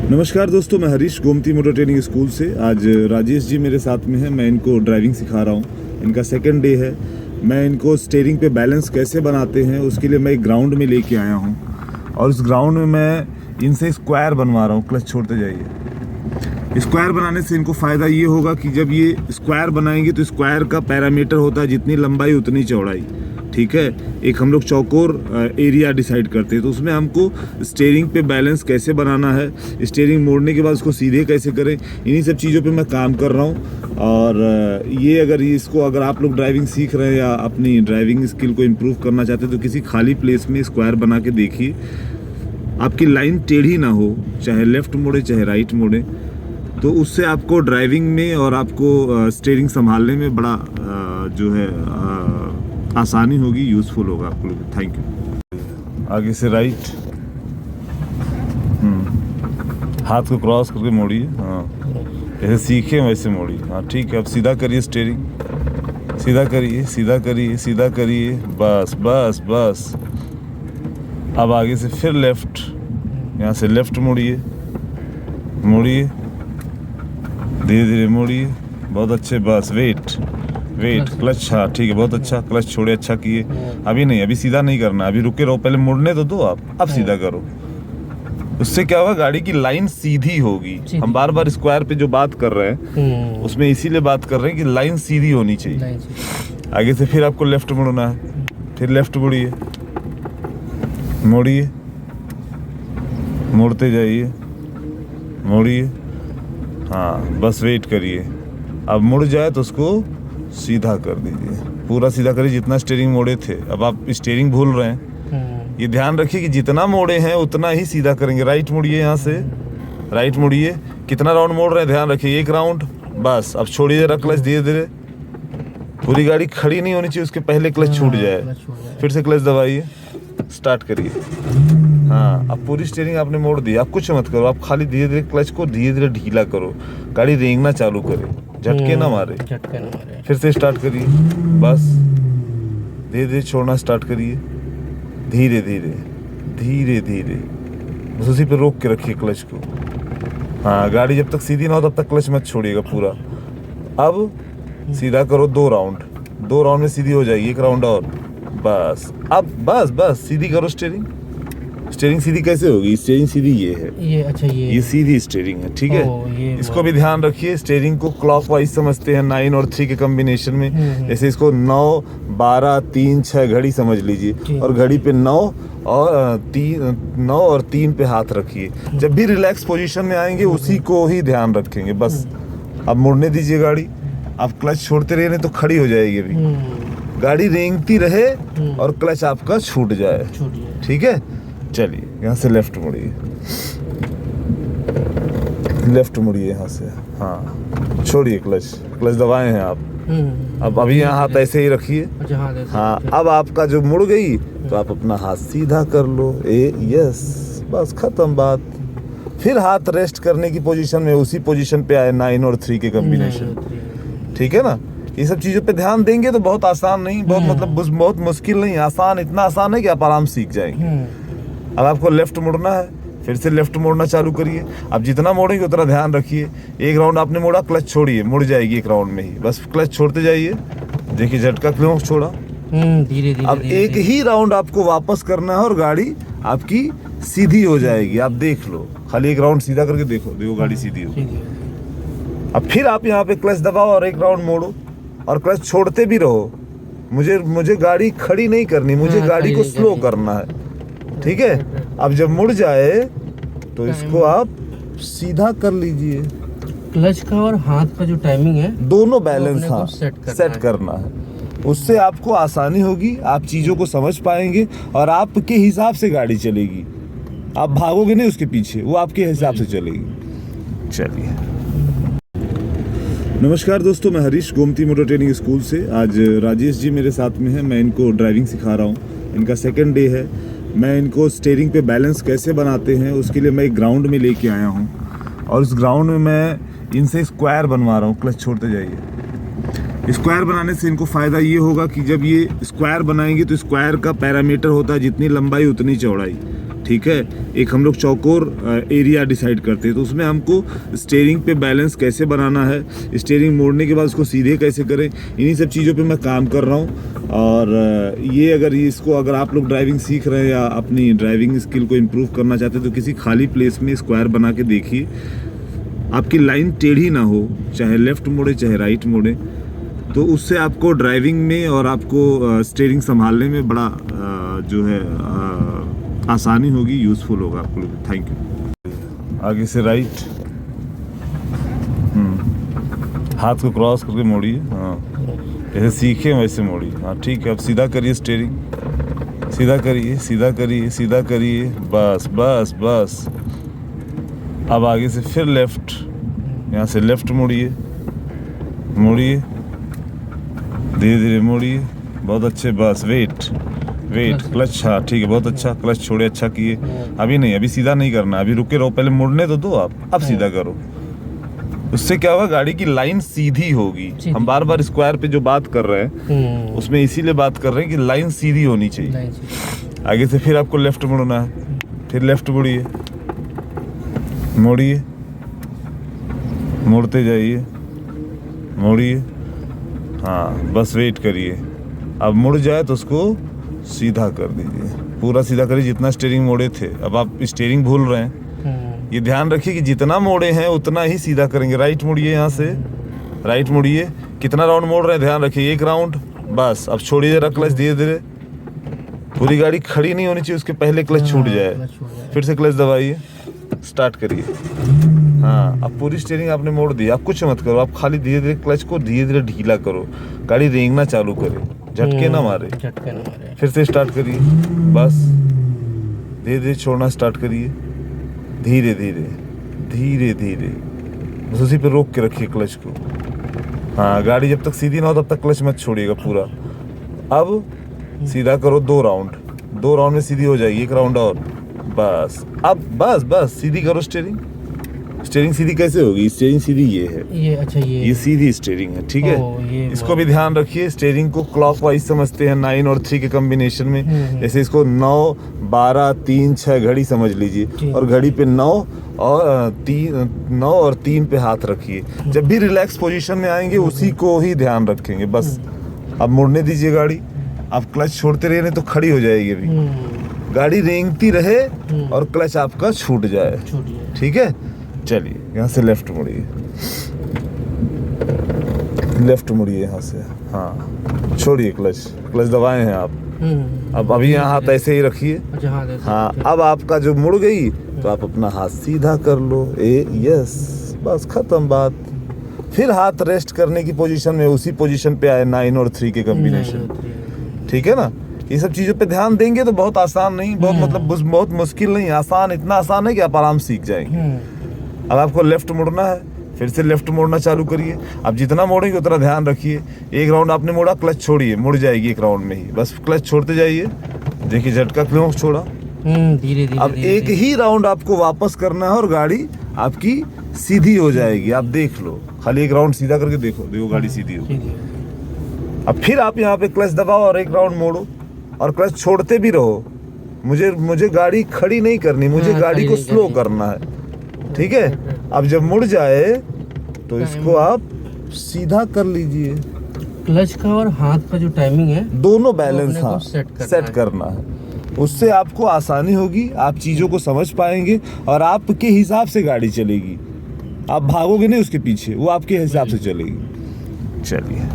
नमस्कार दोस्तों, मैं Harish Gomti motor training school से। आज राजेश जी मेरे साथ में है। मैं इनको ड्राइविंग सिखा रहा हूँ। इनका सेकंड डे है। मैं इनको स्टीयरिंग पे बैलेंस कैसे बनाते हैं उसके लिए मैं एक ग्राउंड में लेके आया हूँ और उस ग्राउंड में मैं इनसे स्क्वायर बनवा रहा हूँ। क्लच छोड़ते जाइए। स्क्वायर बनाने से इनको फ़ायदा ये होगा कि जब ये स्क्वायर बनाएंगे तो स्क्वायर का पैरामीटर होता है जितनी लंबाई उतनी चौड़ाई, ठीक है। एक हम लोग चौकोर एरिया डिसाइड करते हैं, तो उसमें हमको स्टीयरिंग पे बैलेंस कैसे बनाना है, स्टीयरिंग मोड़ने के बाद उसको सीधे कैसे करें, इन्हीं सब चीज़ों पे मैं काम कर रहा हूँ। और ये अगर आप लोग ड्राइविंग सीख रहे हैं या अपनी ड्राइविंग स्किल को इम्प्रूव करना चाहते हैं तो किसी खाली प्लेस में स्क्वायर बना के देखिए। आपकी लाइन टेढ़ी ना हो, चाहे लेफ्ट मोड़े चाहे राइट मोड़े, तो उससे आपको ड्राइविंग में और आपको स्टीयरिंग संभालने में बड़ा जो है आसानी होगी, यूज़फुल होगा आपको। Thank you. आगे से राइट, हाथ को क्रॉस करके मोड़िए। हाँ, जैसे सीखे वैसे मोड़िए। हाँ ठीक है। अब सीधा करिए स्टीयरिंग, सीधा करिए, सीधा करिए, सीधा करिए। बस बस बस। अब आगे से फिर लेफ्ट, यहाँ से लेफ्ट मोड़िए, मोड़िए, धीरे धीरे मोड़िए। बहुत अच्छे। बस वेट वेट, क्लच। हाँ ठीक है, बहुत अच्छा। क्लच छोड़े, अच्छा किए। अभी नहीं, अभी सीधा नहीं करना, अभी रुके रहो, पहले मुड़ने तो दो आप, अब सीधा करो। उससे क्या होगा, गाड़ी की लाइन सीधी होगी। हम बार बार स्क्वायर पे जो बात कर रहे हैं उसमें इसीलिए बात कर रहे हैं कि लाइन सीधी होनी चाहिए। आगे से फिर आपको लेफ्ट मुड़ना है, फिर लेफ्ट मुड़िए, मोड़िए, मुड़ते जाइए, मोड़िए। हाँ बस वेट करिए। अब मुड़ जाए तो उसको सीधा कर दीजिए, पूरा सीधा करिए जितना स्टीयरिंग मोड़े थे। अब आप स्टीयरिंग भूल रहे हैं, ये ध्यान रखिए कि जितना मोड़े हैं उतना ही सीधा करेंगे। राइट मुड़िए, यहाँ से राइट मुड़िए। कितना राउंड मोड़ रहे हैं ध्यान रखिए, एक राउंड। बस अब छोड़िए जरा क्लच, धीरे धीरे। पूरी गाड़ी खड़ी नहीं होनी चाहिए, उसके पहले क्लच छूट जाए। फिर से क्लच दबाइए, स्टार्ट करिए। हाँ, अब पूरी स्टीयरिंग आपने मोड़ दी। आप कुछ मत करो, आप खाली धीरे धीरे क्लच को धीरे धीरे ढीला करो, गाड़ी रेंगना चालू करे, झटके ना मारे। फिर से स्टार्ट करिए, बस धीरे धीरे छोड़ना स्टार्ट करिए, धीरे धीरे धीरे धीरे। बस उसी पे रोक के रखिए क्लच को। हाँ, गाड़ी जब तक सीधी ना हो तब तक क्लच मत छोड़िएगा पूरा। अब सीधा करो 2 राउंड, 2 राउंड में सीधी हो जाएगी, 1 राउंड और। बस अब बस बस सीधी करो स्टीयरिंग। स्टीयरिंग सीधी कैसे होगी? स्टीयरिंग सीधी ये है, ये अच्छा, ये सीधी स्टीयरिंग है, ठीक है। इसको भी ध्यान रखिए। स्टीयरिंग को क्लॉकवाइज समझते हैं, 9 और 3 के कॉम्बिनेशन में। जैसे इसको 9, 12, 3, 6 घड़ी समझ लीजिए, और घड़ी पे 9 और 3 पे हाथ रखिए। जब भी रिलैक्स पोजीशन में आएंगे उसी को ही ध्यान रखेंगे। बस अब मुड़ने दीजिए गाड़ी। आप क्लच छोड़ते रहे तो खड़ी हो जाएगी, अभी गाड़ी रेंगती रहे और क्लच आपका छूट जाए, ठीक है। चलिए, यहाँ से लेफ्ट मुड़िए, लेफ्ट मुड़िए यहाँ से। हाँ, छोड़िए क्लच, क्लच दबाए हैं आप। अब अभी यहाँ हाथ ऐसे ही रखिए। हाँ, अब आपका जो मुड़ गई तो आप अपना हाथ सीधा कर लो। यस, बस खत्म बात। फिर हाथ रेस्ट करने की पोजीशन में, उसी पोजीशन पे आए, 9 और 3 के कॉम्बिनेशन, ठीक है ना। ये सब चीज़ों पे ध्यान देंगे तो बहुत आसान नहीं, बहुत मुश्किल नहीं, आसान, इतना आसान है कि आप आराम सीख जाएंगे। अब आपको लेफ्ट मुड़ना है, फिर से लेफ्ट मोड़ना चालू करिए। अब जितना मोड़ेंगे उतना ध्यान रखिए। 1 राउंड आपने मोड़ा, क्लच छोड़िए, मुड़ जाएगी 1 राउंड में ही। बस क्लच छोड़ते जाइए, देखिए झटका क्यों छोड़ा। धीरे धीरे। अब एक ही राउंड आपको वापस करना है और गाड़ी आपकी सीधी हो जाएगी। आप देख लो, खाली 1 राउंड सीधा करके देखो गाड़ी सीधी हो। अब फिर आप यहाँ पे क्लच दबाओ और 1 राउंड मोड़ो और क्लच छोड़ते भी रहो। मुझे गाड़ी खड़ी नहीं करनी, मुझे गाड़ी को स्लो करना है, ठीक है। अब जब मुड़ जाए तो इसको आप सीधा कर लीजिए। क्लच का और हाथ का जो टाइमिंग है दोनों बैलेंस हाँ सेट करना है। उससे आपको आसानी होगी, आप चीज़ों को समझ पाएंगे और आपके हिसाब से गाड़ी चलेगी। आप भागोगे नहीं उसके पीछे, वो आपके हिसाब से चलेगी। चलिए, नमस्कार दोस्तों, मैं Harish Gomti motor training school से। आज राजेश जी मेरे साथ में हैं। मैं इनको ड्राइविंग सिखा रहा हूँ। इनका सेकंड डे है। मैं इनको स्टीयरिंग पे बैलेंस कैसे बनाते हैं उसके लिए मैं एक ग्राउंड में लेके आया हूँ और उस ग्राउंड में मैं इनसे स्क्वायर बनवा रहा हूँ। क्लच छोड़ते जाइए। स्क्वायर बनाने से इनको फ़ायदा ये होगा कि जब ये स्क्वायर बनाएंगे तो स्क्वायर का पैरामीटर होता है जितनी लंबाई उतनी चौड़ाई, ठीक है। एक हम लोग चौकोर एरिया डिसाइड करते हैं, तो उसमें हमको स्टीयरिंग पे बैलेंस कैसे बनाना है, स्टीयरिंग मोड़ने के बाद उसको सीधे कैसे करें, इन्हीं सब चीज़ों पे मैं काम कर रहा हूँ। और ये अगर आप लोग ड्राइविंग सीख रहे हैं या अपनी ड्राइविंग स्किल को इम्प्रूव करना चाहते हैं, तो किसी खाली प्लेस में स्क्वायर बना के देखिए, आपकी लाइन टेढ़ी ना हो, चाहे लेफ्ट मोड़े चाहे राइट मोड़े, तो उससे आपको ड्राइविंग में और आपको स्टीयरिंग संभालने में बड़ा जो है आसानी होगी, यूज़फुल होगा आपको। Thank you. आगे से राइट, हाथ को क्रॉस करके मोड़िए, हाँ जैसे सीखे वैसे मोड़िए, हाँ ठीक है। अब सीधा करिए स्टीयरिंग, सीधा करिए, सीधा करिए, सीधा करिए, बस बस बस। अब आगे से फिर लेफ्ट, यहाँ से लेफ्ट मोड़िए, मोड़िए, धीरे धीरे मोड़िए, बहुत अच्छे, बस वेट वेट, क्लच, हाँ ठीक है, बहुत अच्छा, क्लच छोड़े, अच्छा किए। अभी नहीं, अभी सीधा नहीं करना, अभी रुके रहो, पहले मुड़ने तो दो आप, अब सीधा करो। उससे क्या होगा, गाड़ी की लाइन सीधी होगी। हम बार बार स्क्वायर पे जो बात कर रहे हैं उसमें इसीलिए बात कर रहे हैं कि लाइन सीधी होनी चाहिए। आगे से फिर आपको लेफ्ट मुड़ना है, फिर लेफ्ट मुड़िए, मोड़िए, मुड़ते जाइए, मोड़िए, हाँ बस वेट करिए। अब मुड़ जाए तो उसको सीधा कर दीजिए, पूरा सीधा करिए जितना स्टीयरिंग मोड़े थे। अब आप स्टीयरिंग भूल रहे हैं, ये ध्यान रखिए कि जितना मोड़े हैं उतना ही सीधा करेंगे। राइट मुड़िए, यहाँ से राइट मुड़िए, कितना राउंड मोड़ रहे हैं ध्यान रखिए, 1 राउंड, बस। अब छोड़िए जरा क्लच, धीरे धीरे, पूरी गाड़ी खड़ी नहीं होनी चाहिए, उसके पहले क्लच छूट जाए। फिर से क्लच दबाइए, स्टार्ट करिए, हाँ। अब पूरी स्टीयरिंग आपने मोड़ दी, आप कुछ मत करो, आप खाली धीरे धीरे क्लच को धीरे धीरे ढीला करो, गाड़ी रेंगना चालू करे, झटके ना मारे, झटके ना मारे। फिर से स्टार्ट करिए, बस धीरे धीरे छोड़ना स्टार्ट करिए, धीरे धीरे धीरे धीरे, बस उसी पे रोक के रखिए क्लच को, हाँ। गाड़ी जब तक सीधी ना हो तब तक क्लच मत छोड़िएगा पूरा। अब सीधा करो 2 राउंड, 2 राउंड में सीधी हो जाएगी, 1 राउंड और, बस। अब बस बस सीधी करो स्टीयरिंग। स्टीयरिंग सीधी कैसे होगी, स्टीयरिंग सीधी ये है, ये अच्छा, ये सीधी स्टीयरिंग है, ठीक है। इसको भी ध्यान रखिए, स्टीयरिंग को क्लॉकवाइज समझते हैं, 9 और 3 के कॉम्बिनेशन में। जैसे इसको 9, 12, 3, 6 घड़ी समझ लीजिए, और घड़ी पे 9 और 3 पे हाथ रखिए। जब भी रिलैक्स पोजीशन में आएंगे उसी को ही ध्यान रखेंगे, बस। अब मुड़ने दीजिए गाड़ी, आप क्लच छोड़ते रहे नहीं तो खड़ी हो जाएगी, अभी गाड़ी रेंगती रहे और क्लच आपका छूट जाए, ठीक है। चलिए यहाँ से लेफ्ट मुड़िए, लेफ्ट मुड़िए यहाँ से, हाँ छोड़िए क्लच, क्लच दबाए हैं आप। अब अभी यहाँ हाथ ऐसे ही रखिए, हाँ। अब आपका जो मुड़ गई तो आप अपना हाथ सीधा कर लो, यस, बस खत्म बात। फिर हाथ रेस्ट करने की पोजीशन में उसी पोजीशन पे आए, 9 और 3 के कॉम्बिनेशन, ठीक है ना। ये सब चीज़ों पे ध्यान देंगे तो बहुत आसान नहीं, बहुत मुश्किल नहीं, आसान, इतना आसान है कि आप आराम सीख जाएंगे। अब आपको लेफ्ट मुड़ना है, फिर से लेफ्ट मोड़ना चालू करिए। अब जितना मोड़ेंगे उतना ध्यान रखिए, 1 राउंड आपने मोड़ा, क्लच छोड़िए, मुड़ जाएगी 1 राउंड में ही, बस क्लच छोड़ते जाइए, देखिए झटका क्यों छोड़ा, धीरे धीरे। अब एक ही राउंड आपको वापस करना है और गाड़ी आपकी सीधी हो जाएगी। आप देख लो, खाली 1 राउंड सीधा करके देखो गाड़ी सीधी हो। अब फिर आप यहाँ पे क्लच दबाओ और 1 राउंड मोड़ो और क्लच छोड़ते भी रहो। मुझे गाड़ी खड़ी नहीं करनी, मुझे गाड़ी को स्लो करना है, ठीक है। अब जब मुड़ जाए तो इसको आप सीधा कर लीजिए। क्लच का और हाथ का जो टाइमिंग है दोनों बैलेंस, हाँ, सेट करना है। उससे आपको आसानी होगी, आप चीज़ों को समझ पाएंगे और आपके हिसाब से गाड़ी चलेगी। आप भागोगे नहीं उसके पीछे, वो आपके हिसाब से चलेगी। चलिए।